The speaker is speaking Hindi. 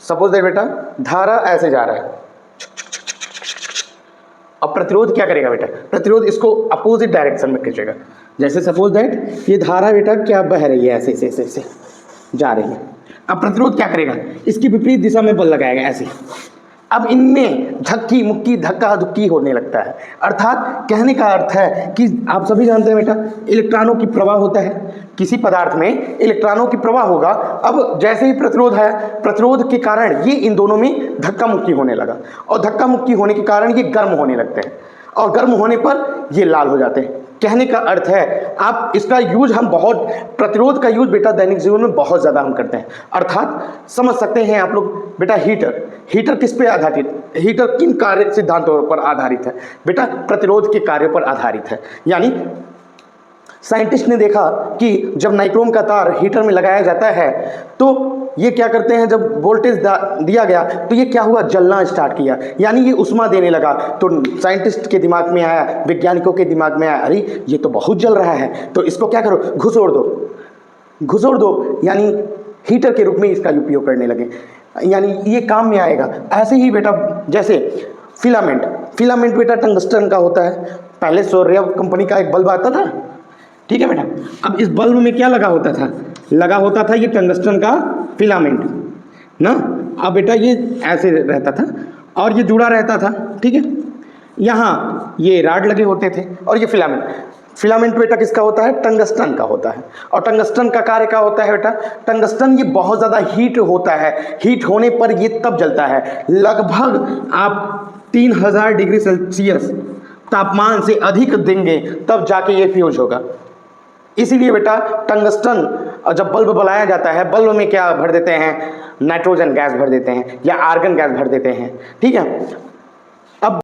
सपोज दैट बेटा धारा ऐसे जा रहा है, अब प्रतिरोध क्या करेगा बेटा, प्रतिरोध इसको अपोजिट डायरेक्शन में खींचेगा। जैसे सपोज दैट ये धारा बेटा क्या बह रही है, ऐसे ऐसे ऐसे जा रही है, अब प्रतिरोध क्या करेगा, इसकी विपरीत दिशा में बल लगाएगा ऐसे। अब इनमें धक्की मुक्की धक्का धुक्की होने लगता है। अर्थात कहने का अर्थ है कि आप सभी जानते हैं बेटा इलेक्ट्रॉनों की प्रवाह होता है, किसी पदार्थ में इलेक्ट्रॉनों की प्रवाह होगा। अब जैसे ही प्रतिरोध है, प्रतिरोध के कारण ये इन दोनों में धक्का मुक्की होने लगा, और धक्का मुक्की होने के कारण ये गर्म होने लगते हैं, और गर्म होने पर ये लाल हो जाते हैं। कहने का अर्थ है आप इसका यूज हम बहुत, प्रतिरोध का यूज बेटा दैनिक जीवन में बहुत ज़्यादा हम करते हैं। अर्थात समझ सकते हैं आप लोग बेटा हीटर किस पे आधारित, हीटर किन कार्य सिद्धांतों पर आधारित है बेटा, प्रतिरोध के कार्यों पर आधारित है। यानी साइंटिस्ट ने देखा कि जब नाइक्रोम का तार हीटर में लगाया जाता है तो ये क्या करते हैं, जब वोल्टेज दिया गया तो ये क्या हुआ, जलना स्टार्ट किया, यानी ये उष्मा देने लगा। तो साइंटिस्ट के दिमाग में आया, वैज्ञानिकों के दिमाग में आया, अरे ये तो बहुत जल रहा है, तो इसको क्या करो, घुसोड़ दो, यानी हीटर के रूप में इसका उपयोग करने लगे, यानी ये काम में आएगा। ऐसे ही बेटा जैसे फिलामेंट बेटा टंगस्टन का होता है। पहले सौर्य कंपनी का एक बल्ब आता था, ठीक है बेटा। अब इस बल्ब में क्या लगा होता था ये टंगस्टन का फिलामेंट ना। अब बेटा ये ऐसे रहता था और ये जुड़ा रहता था, ठीक है। यहाँ ये राड लगे होते थे और ये फिलामेंट बेटा किसका होता है, टंगस्टन का होता है। और टंगस्टन का कार्य क्या होता है बेटा, टंगस्टन ये बहुत ज़्यादा हीट होता है, हीट होने पर ये तब जलता है, लगभग आप 3000 डिग्री सेल्सियस तापमान से अधिक देंगे तब जाके ये फ्यूज होगा। इसीलिए बेटा टंगस्टन जब बल्ब बनाया जाता है, बल्ब में क्या भर देते हैं, नाइट्रोजन गैस भर देते हैं या आर्गन गैस भर देते हैं, ठीक है।